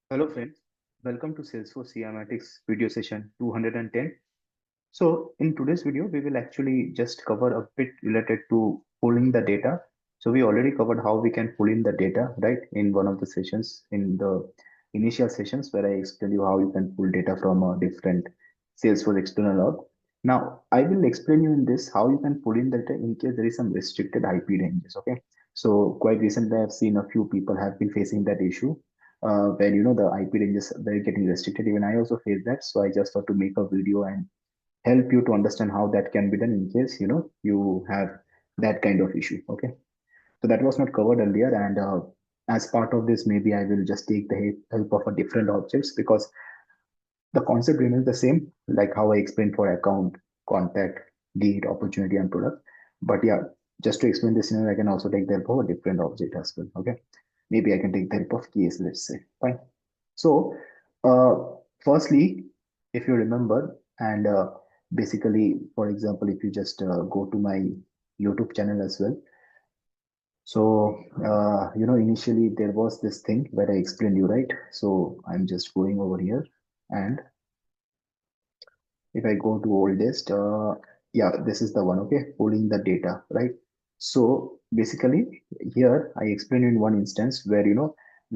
Hello friends, welcome to Salesforce Cinematics video session 210. So in today's video, we will actually just cover a bit related to pulling the data. So we already covered how we can pull in the data, right? In one of the sessions, in the initial sessions where I explained you how you can pull data from a different Salesforce external log. Now I will explain you in this how you can pull in data in case there is some restricted IP ranges. Okay. So quite recently, I've seen a few people have been facing that issue where the IP ranges were getting restricted. Even I also faced that. So I just thought to make a video and help you to understand how that can be done in case you have that kind of issue. Okay, so that was not covered earlier, and as part of this, maybe I will just take the help of a different objects because the concept remains the same, like how I explained for account, contact, lead, opportunity, and product. But yeah, just to explain this, I can also take the help of a different object as well. Okay, maybe I can take the help of case, let's say. Fine. So, uh, firstly, if you remember, and basically, for example, if you just go to my YouTube channel as well. So, initially there was this thing where I explained you, right? So I'm just going over here, and if I go to oldest, yeah, this is the one, okay, pulling the data, right? So basically here I explained in one instance where, we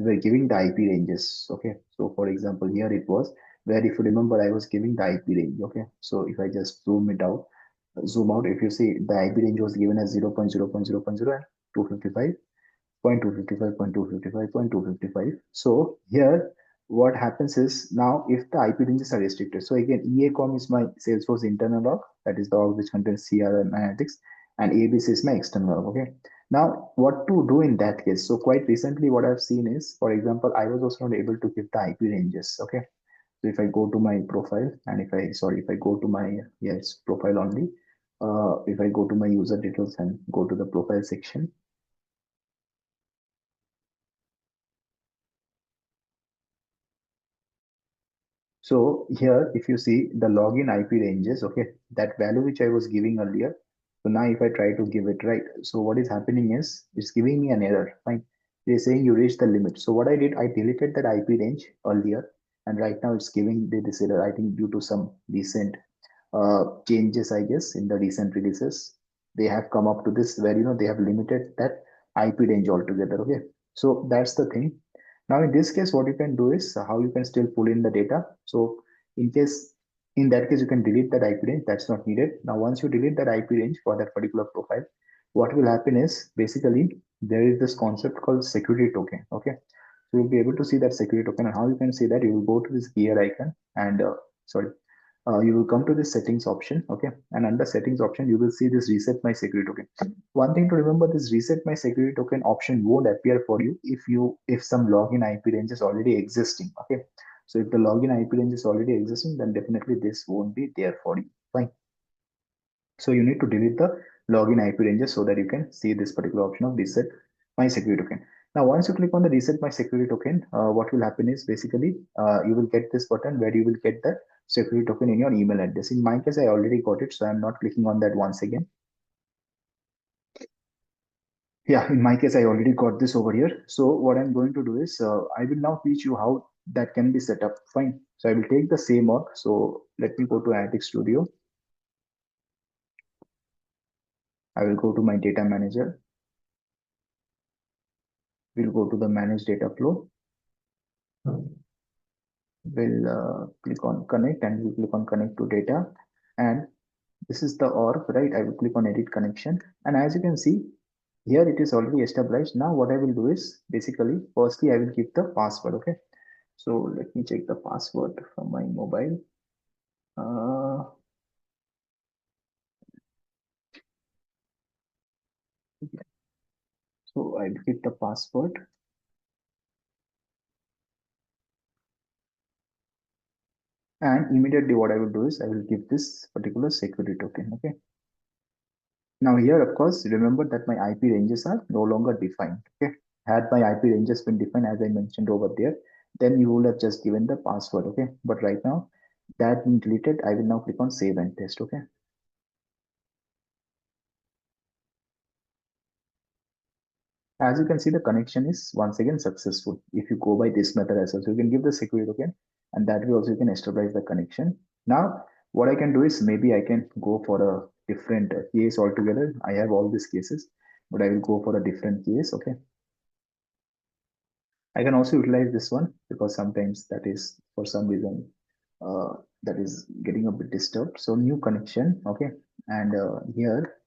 were giving the IP ranges, okay? So for example, here it was where if you remember, I was giving the IP range, okay? So if I just zoom out, if you see the IP range was given as 0.0.0.0 and 255. 0.255, So here, what happens is now if the IP ranges are restricted, so again, EACOM is my Salesforce internal log, that is the log which contains CRM analytics, and ABC is my external log. Okay. Now, what to do in that case? So quite recently, what I've seen is, for example, I was also not able to give the IP ranges. Okay. So if I go to my profile and if I go to my, yes, profile only, if I go to my user details and go to the profile section, so here, if you see the login IP ranges, okay, that value which I was giving earlier. So now if I try to give it right, so what is happening is it's giving me an error. Fine. It's saying you reached the limit. So what I did, I deleted that IP range earlier, and right now it's giving this error. I think due to some recent changes, I guess, in the recent releases, they have come up to this where they have limited that IP range altogether. Okay, so that's the thing. Now, in this case, what you can do is how you can still pull in the data. So, in that case, you can delete that IP range. That's not needed. Now, once you delete that IP range for that particular profile, what will happen is basically there is this concept called security token. Okay, so you'll be able to see that security token, and how you can see that you will go to this gear icon and sorry you will come to the settings option. Okay, and under settings option you will see this reset my security token. One thing to remember, this reset my security token option won't appear for you if some login IP range is already existing. Okay, so if the login IP range is already existing, then definitely this won't be there for you. Fine. So you need to delete the login IP ranges so that you can see this particular option of reset my security token. Now, once you click on the reset my security token, what will happen is basically you will get this button where you will get the security token in your email address. In my case, I already got it, so I'm not clicking on that once again. Yeah, in my case, I already got this over here. So what I'm going to do is I will now teach you how that can be set up. Fine. So I will take the same org. So let me go to Analytics Studio. I will go to my data manager. We'll go to the manage data flow. We'll click on connect and we'll click on connect to data. And this is the org, right? I will click on edit connection. And as you can see, here it is already established. Now what I will do is basically, firstly, I will give the password. Okay. So let me check the password from my mobile. Uh, so I will give the password, and immediately what I will do is I will give this particular security token. Okay. Now here, of course, remember that my IP ranges are no longer defined. Okay. Had my IP ranges been defined as I mentioned over there, then you would have just given the password. Okay. But right now that being deleted, I will now click on save and test. Okay. As you can see, the connection is once again successful. If you go by this method as well, so you can give the security token, and that way also you can establish the connection. Now, what I can do is maybe I can go for a different case altogether. I have all these cases, but I will go for a different case. Okay. I can also utilize this one because sometimes that is for some reason that is getting a bit disturbed. So new connection. Okay. And here,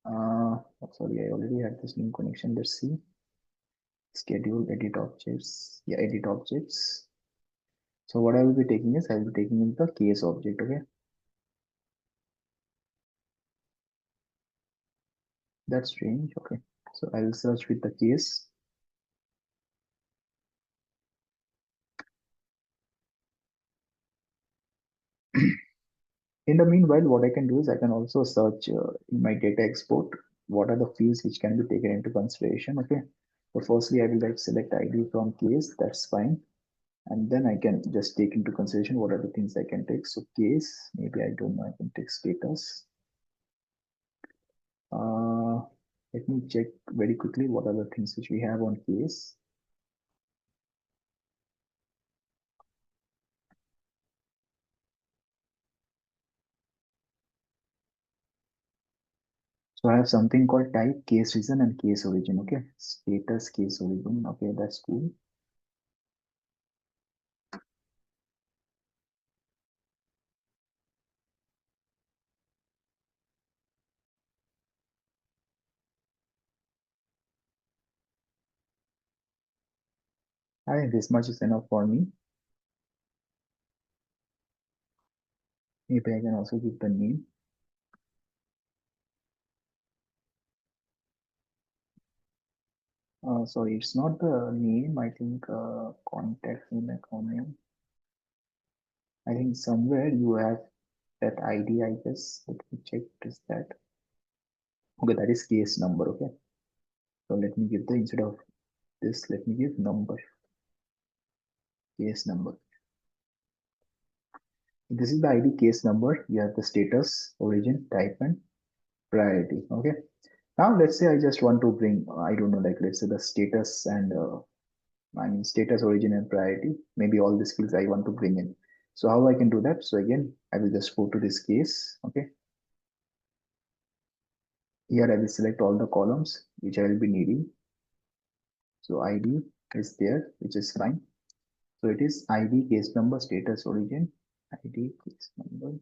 sorry, I already had this new connection. Let's see. Schedule, edit objects. Yeah, edit objects. So what I will be taking is I will be taking in the case object. Okay, that's strange. Okay, so I will search with the case. In the meanwhile, what I can do is I can also search in my data export what are the fields which can be taken into consideration. Okay, so firstly I will like select ID from case. That's fine, and then I can just take into consideration what are the things I can take. So case, maybe I don't know. I can take status. Uh, Let me check very quickly what are the things which we have on case. So I have something called type, case reason, and case origin. Okay, status, case origin. Okay, that's cool. I think this much is enough for me. Maybe I can also give the name. Sorry, it's not the name. I think contact name, account name. I think somewhere you have that ID. I guess. Let me check. Is that okay? That is case number. Okay. So let me give the instead of this. Let me give number. Case number. This is the ID case number. You have the status, origin, type, and priority. Okay. Now let's say I just want to bring, I don't know, like let's say the status and I mean status, origin, and priority. Maybe all the skills I want to bring in. So how I can do that? So again, I will just go to this case. Okay. Here I will select all the columns which I will be needing. So ID is there, which is fine. So it is ID, case number, status, origin, ID, case number.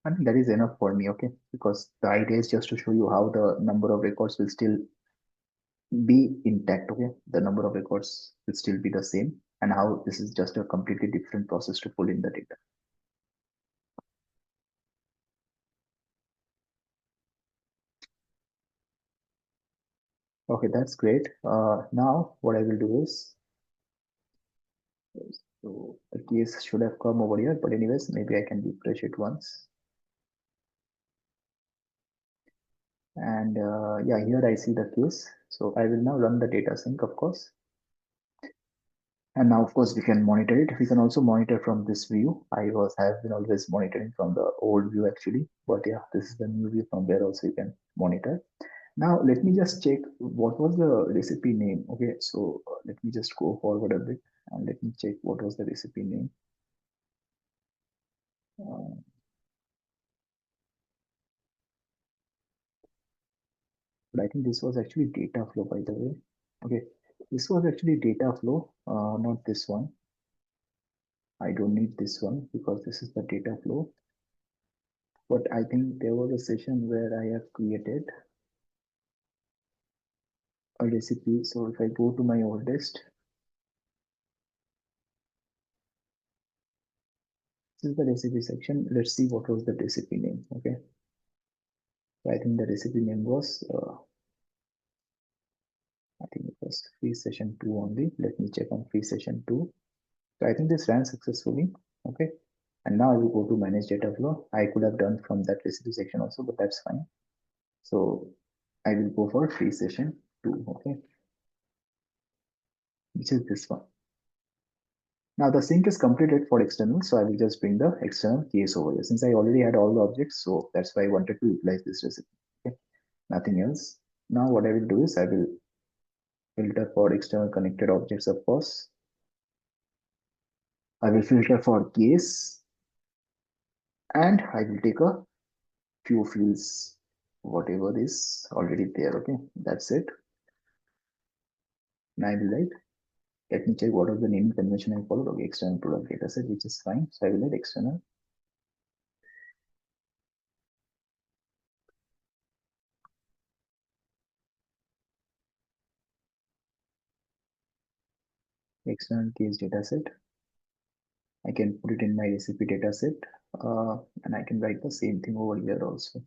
I think that is enough for me, okay? Because the idea is just to show you how the number of records will still be intact. Okay, the number of records will still be the same, and how this is just a completely different process to pull in the data. Okay, that's great. Now what I will do is, so the case should have come over here, but anyways, maybe I can refresh it once. And yeah, here I see the case. So I will now run the data sync, of course. And now, of course, we can monitor it. We can also monitor from this view. Have been always monitoring from the old view actually, but yeah, this is the new view from where also you can monitor. Now let me just check what was the recipe name. Okay, so let me just go forward a bit and let me check what was the recipe name. Uh, but I think this was actually data flow, by the way. Okay, this was actually data flow, not this one. I don't need this one because this is the data flow. But I think there was a session where I have created a recipe. So if I go to my oldest, this is the recipe section. Let's see what was the recipe name. Okay, so I think the recipe name was I think it was free session 2 only. Let me check on free session 2. So I think this ran successfully. Okay. And now I will go to manage data flow. I could have done from that recipe section also, but that's fine. So I will go for free session 2. Okay. which is this one. Now the sync is completed for external, so I will just bring the external case over here. Since I already had all the objects, so that's why I wanted to utilize this recipe. Okay, nothing else. Now what I will do is I will filter for external connected objects, of course. I will filter for case, and I will take a few fields, whatever is already there. Okay, that's it. Now I will write, let me check what was the naming convention I followed. Okay, external product data set, which is fine. So I will write external. External case data set. I can put it in my recipe data set, and I can write the same thing over here also.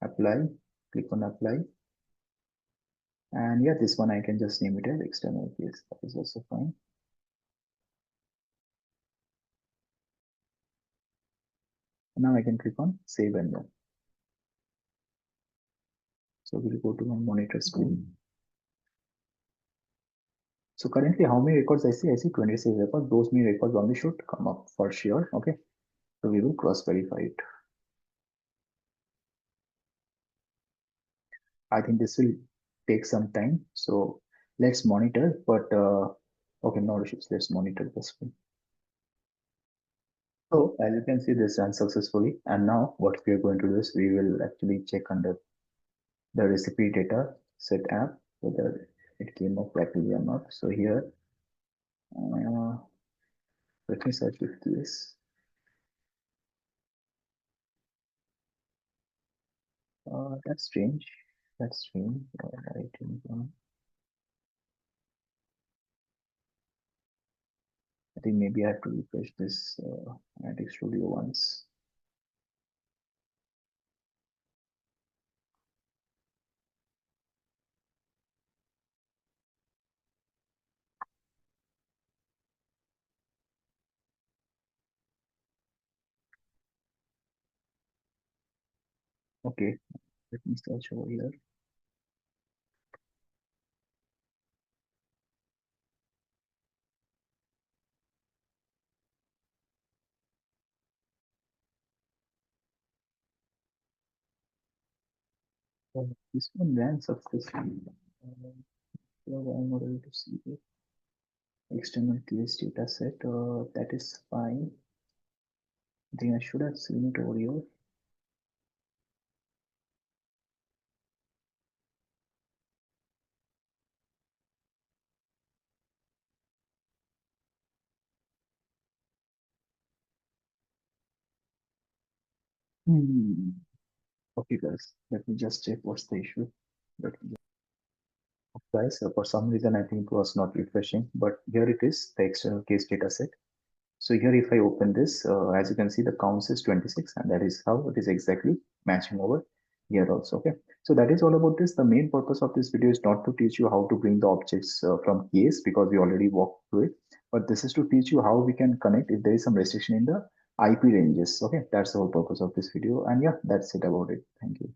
Apply, click on apply. And yeah, this one I can just name it as external case. That is also fine. Now I can click on save and run. So we'll go to my monitor screen. So currently how many records I see? I see 26 records. Those many records only should come up for sure. Okay. So we will cross verify it. I think this will take some time. So let's monitor, but okay, no issues. Let's monitor this one. So as you can see, this ran successfully. And now what we are going to do is we will actually check under the recipe data set app whether it came up correctly or not. So here, let me search with this. That's strange. That's strange. I think maybe I have to refresh this Analytics Studio once. Okay, let me search over here. This one ran successfully. I'm not able to see the external case data set. That is fine. I think I should have seen it over here. Okay, guys, let me just check what's the issue. Let me guys, for some reason, I think it was not refreshing, but here it is, the external case data set. So here, if I open this, as you can see, the counts is 26, and that is how it is exactly matching over here also. Okay, so that is all about this. The main purpose of this video is not to teach you how to bring the objects from case, because we already walked through it, but this is to teach you how we can connect if there is some restriction in the IP ranges. Okay, that's the whole purpose of this video, and yeah, that's it about it. Thank you.